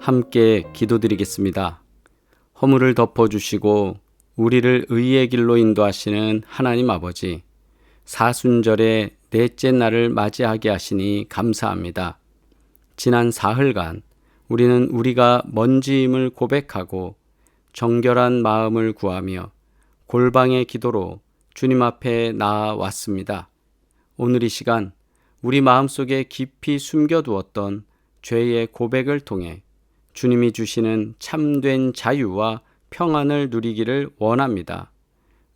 함께 기도드리겠습니다. 허물을 덮어주시고 우리를 의의 길로 인도하시는 하나님 아버지, 사순절의 넷째 날을 맞이하게 하시니 감사합니다. 지난 사흘간 우리는 우리가 먼지임을 고백하고 정결한 마음을 구하며 골방의 기도로 주님 앞에 나아왔습니다. 오늘 이 시간 우리 마음속에 깊이 숨겨두었던 죄의 고백을 통해 주님이 주시는 참된 자유와 평안을 누리기를 원합니다.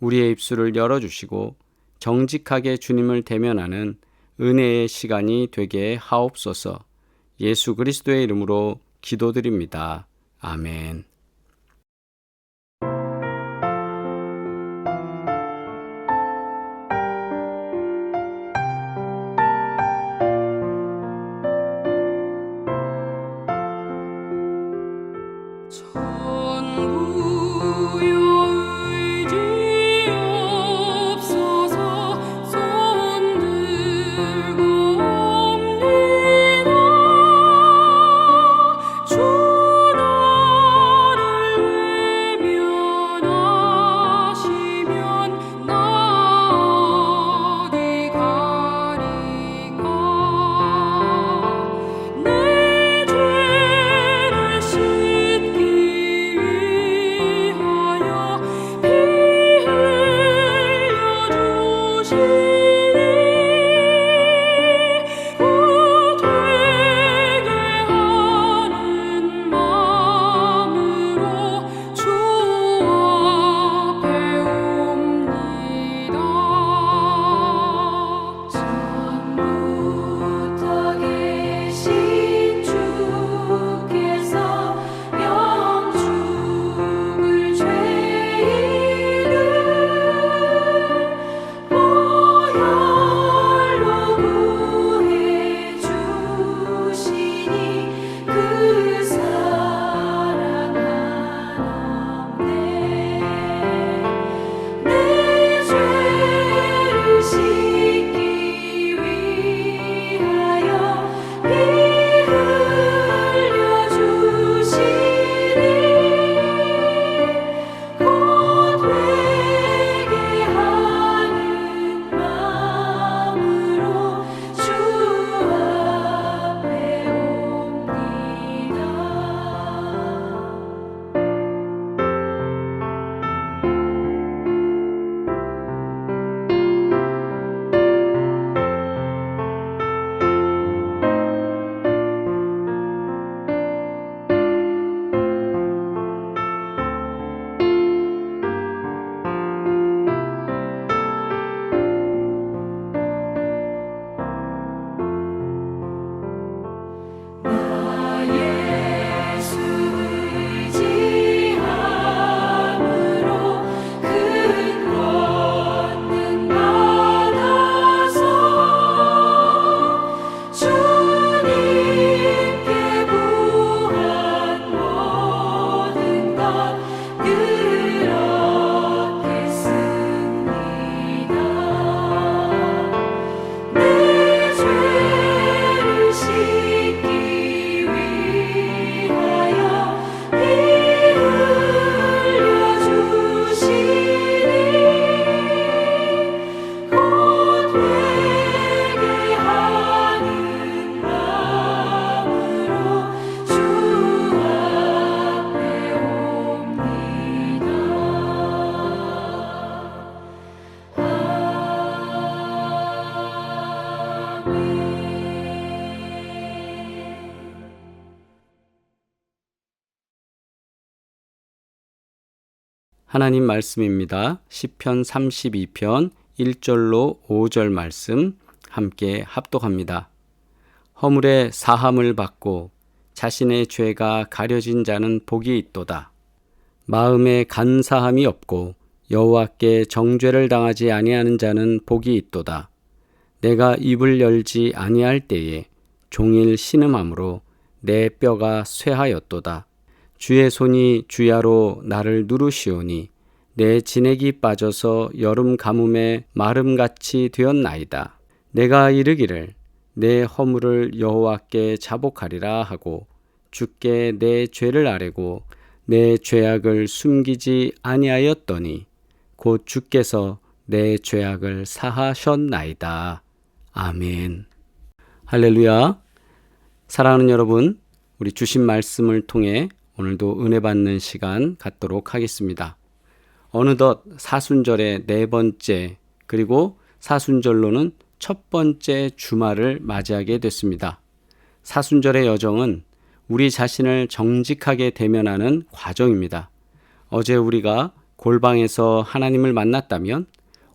우리의 입술을 열어주시고 정직하게 주님을 대면하는 은혜의 시간이 되게 하옵소서. 예수 그리스도의 이름으로 기도드립니다. 아멘. 하나님 말씀입니다. 시편 32편 1절로 5절 말씀 함께 합독합니다. 허물의 사함을 받고 자신의 죄가 가려진 자는 복이 있도다. 마음에 간사함이 없고 여호와께 정죄를 당하지 아니하는 자는 복이 있도다. 내가 입을 열지 아니할 때에 종일 신음함으로 내 뼈가 쇠하였도다. 주의 손이 주야로 나를 누르시오니 내 진액이 빠져서 여름 가뭄에 마름같이 되었나이다. 내가 이르기를 내 허물을 여호와께 자복하리라 하고 주께 내 죄를 아뢰고 내 죄악을 숨기지 아니하였더니 곧 주께서 내 죄악을 사하셨나이다. 아멘. 할렐루야. 사랑하는 여러분, 우리 주신 말씀을 통해 오늘도 은혜 받는 시간 갖도록 하겠습니다. 어느덧 사순절의 네 번째, 그리고 사순절로는 첫 번째 주말을 맞이하게 됐습니다. 사순절의 여정은 우리 자신을 정직하게 대면하는 과정입니다. 어제 우리가 골방에서 하나님을 만났다면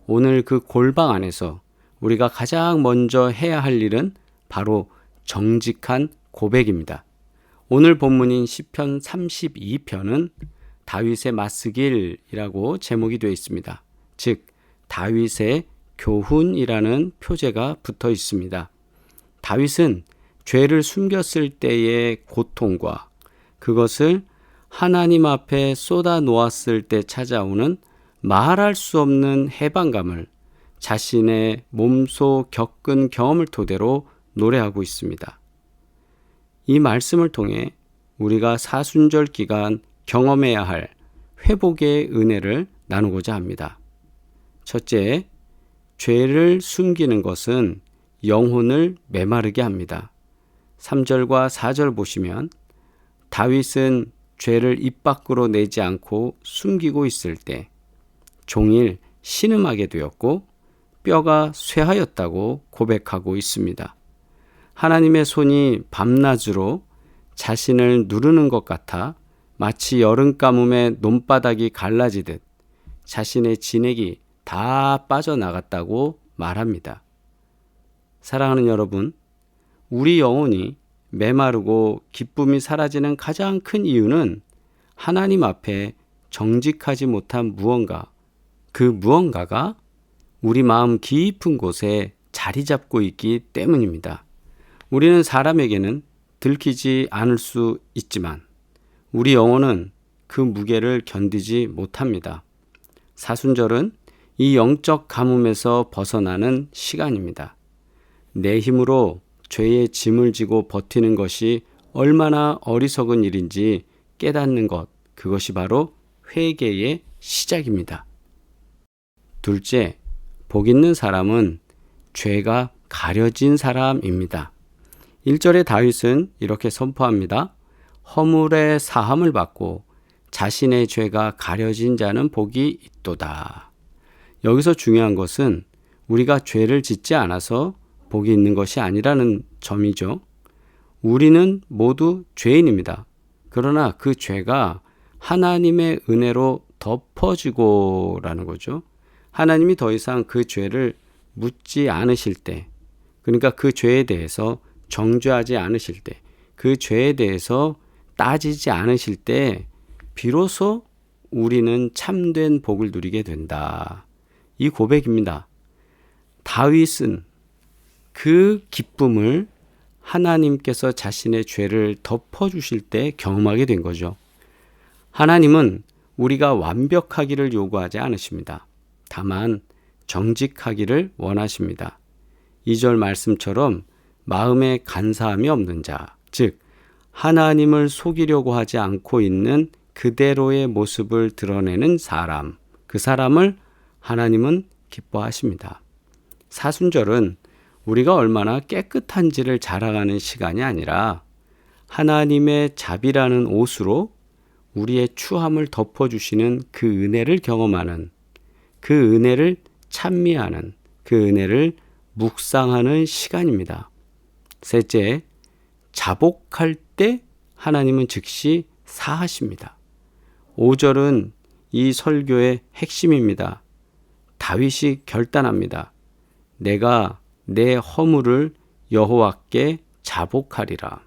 오늘 그 골방 안에서 우리가 가장 먼저 해야 할 일은 바로 정직한 고백입니다. 오늘 본문인 시편 32편은 다윗의 맞쓰길이라고 제목이 되어 있습니다. 즉 다윗의 교훈이라는 표제가 붙어 있습니다. 다윗은 죄를 숨겼을 때의 고통과 그것을 하나님 앞에 쏟아 놓았을 때 찾아오는 말할 수 없는 해방감을 자신의 몸소 겪은 경험을 토대로 노래하고 있습니다. 이 말씀을 통해 우리가 사순절 기간 경험해야 할 회복의 은혜를 나누고자 합니다. 첫째, 죄를 숨기는 것은 영혼을 메마르게 합니다. 3절과 4절 보시면 다윗은 죄를 입 밖으로 내지 않고 숨기고 있을 때 종일 신음하게 되었고 뼈가 쇠하였다고 고백하고 있습니다. 하나님의 손이 밤낮으로 자신을 누르는 것 같아 마치 여름 가뭄에 논바닥이 갈라지듯 자신의 진액이 다 빠져나갔다고 말합니다. 사랑하는 여러분, 우리 영혼이 메마르고 기쁨이 사라지는 가장 큰 이유는 하나님 앞에 정직하지 못한 무언가, 그 무언가가 우리 마음 깊은 곳에 자리 잡고 있기 때문입니다. 우리는 사람에게는 들키지 않을 수 있지만 우리 영혼은 그 무게를 견디지 못합니다. 사순절은 이 영적 가뭄에서 벗어나는 시간입니다. 내 힘으로 죄의 짐을 지고 버티는 것이 얼마나 어리석은 일인지 깨닫는 것, 그것이 바로 회개의 시작입니다. 둘째, 복 있는 사람은 죄가 가려진 사람입니다. 1절에 다윗은 이렇게 선포합니다. 허물의 사함을 받고 자신의 죄가 가려진 자는 복이 있도다. 여기서 중요한 것은 우리가 죄를 짓지 않아서 복이 있는 것이 아니라는 점이죠. 우리는 모두 죄인입니다. 그러나 그 죄가 하나님의 은혜로 덮어지고라는 거죠. 하나님이 더 이상 그 죄를 묻지 않으실 때, 그러니까 그 죄에 대해서 정죄하지 않으실 때, 그 죄에 대해서 따지지 않으실 때 비로소 우리는 참된 복을 누리게 된다. 이 고백입니다. 다윗은 그 기쁨을 하나님께서 자신의 죄를 덮어주실 때 경험하게 된 거죠. 하나님은 우리가 완벽하기를 요구하지 않으십니다. 다만 정직하기를 원하십니다. 2절 말씀처럼 마음에 간사함이 없는 자, 즉 하나님을 속이려고 하지 않고 있는 그대로의 모습을 드러내는 사람, 그 사람을 하나님은 기뻐하십니다. 사순절은 우리가 얼마나 깨끗한지를 자랑하는 시간이 아니라 하나님의 자비라는 옷으로 우리의 추함을 덮어주시는 그 은혜를 경험하는, 그 은혜를 찬미하는, 그 은혜를 묵상하는 시간입니다. 셋째, 자복할 때 하나님은 즉시 사하십니다. 5절은 이 설교의 핵심입니다. 다윗이 결단합니다. 내가 내 허물을 여호와께 자복하리라.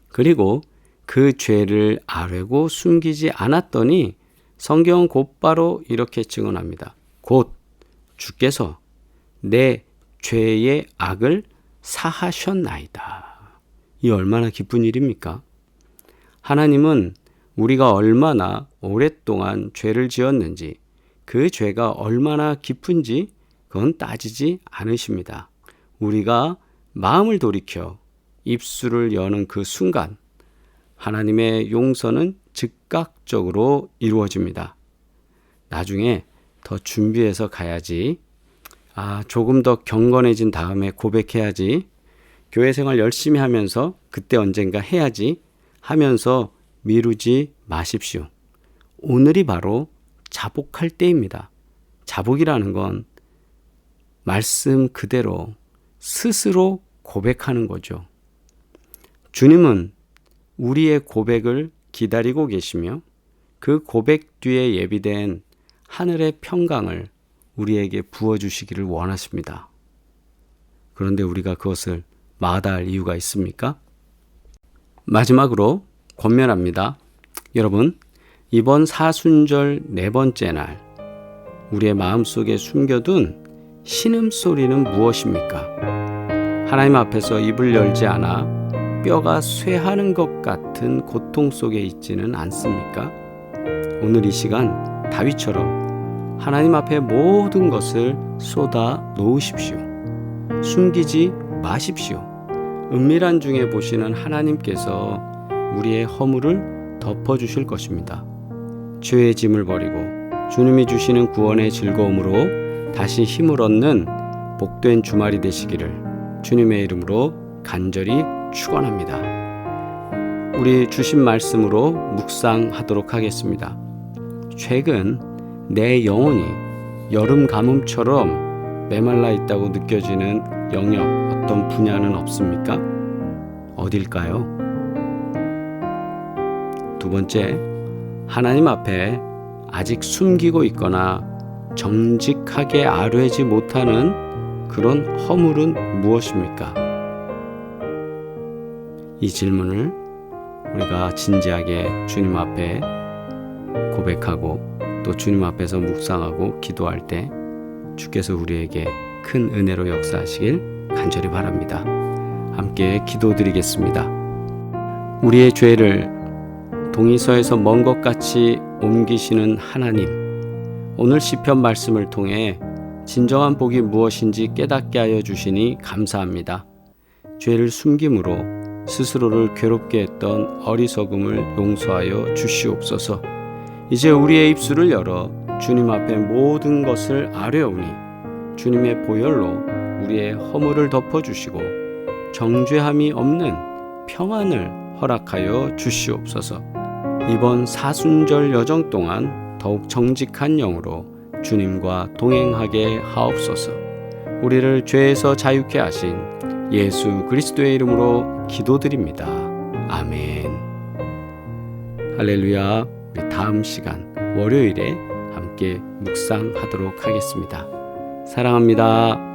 그리고 그 죄를 아뢰고 숨기지 않았더니 성경은 곧바로 이렇게 증언합니다. 곧 주께서 내 죄의 악을 사하셨나이다. 이 얼마나 기쁜 일입니까? 하나님은 우리가 얼마나 오랫동안 죄를 지었는지, 그 죄가 얼마나 깊은지 그건 따지지 않으십니다. 우리가 마음을 돌이켜 입술을 여는 그 순간 하나님의 용서는 즉각적으로 이루어집니다. 나중에 더 준비해서 가야지. 조금 더 경건해진 다음에 고백해야지. 교회 생활 열심히 하면서 그때 언젠가 해야지 하면서 미루지 마십시오. 오늘이 바로 자복할 때입니다. 자복이라는 건 말씀 그대로 스스로 고백하는 거죠. 주님은 우리의 고백을 기다리고 계시며 그 고백 뒤에 예비된 하늘의 평강을 우리에게 부어주시기를 원하십니다. 그런데 우리가 그것을 마다할 이유가 있습니까? 마지막으로 권면합니다. 여러분, 이번 사순절 4번째 날 우리의 마음속에 숨겨둔 신음소리는 무엇입니까? 하나님 앞에서 입을 열지 않아 뼈가 쇠하는 것 같은 고통 속에 있지는 않습니까? 오늘 이 시간 다윗처럼 하나님 앞에 모든 것을 쏟아 놓으십시오. 숨기지 마십시오. 은밀한 중에 보시는 하나님께서 우리의 허물을 덮어주실 것입니다. 죄의 짐을 버리고 주님이 주시는 구원의 즐거움으로 다시 힘을 얻는 복된 주말이 되시기를 주님의 이름으로 간절히 축원합니다. 우리 주신 말씀으로 묵상하도록 하겠습니다. 최근 내 영혼이 여름 가뭄처럼 메말라 있다고 느껴지는 영역 어떤 분야는 없습니까? 어딜까요? 두 번째, 하나님 앞에 아직 숨기고 있거나 정직하게 아뢰지 못하는 그런 허물은 무엇입니까? 이 질문을 우리가 진지하게 주님 앞에 고백하고 또 주님 앞에서 묵상하고 기도할 때 주께서 우리에게 큰 은혜로 역사하시길 간절히 바랍니다. 함께 기도드리겠습니다. 우리의 죄를 동이서에서 먼 것 같이 옮기시는 하나님, 오늘 시편 말씀을 통해 진정한 복이 무엇인지 깨닫게 하여 주시니 감사합니다. 죄를 숨김으로 스스로를 괴롭게 했던 어리석음을 용서하여 주시옵소서. 이제 우리의 입술을 열어 주님 앞에 모든 것을 아뢰오니 주님의 보혈로 우리의 허물을 덮어주시고 정죄함이 없는 평안을 허락하여 주시옵소서. 이번 사순절 여정 동안 더욱 정직한 영으로 주님과 동행하게 하옵소서. 우리를 죄에서 자유케 하신 예수 그리스도의 이름으로 기도드립니다. 아멘. 할렐루야. 우리 다음 시간 월요일에 함께 묵상하도록 하겠습니다. 사랑합니다.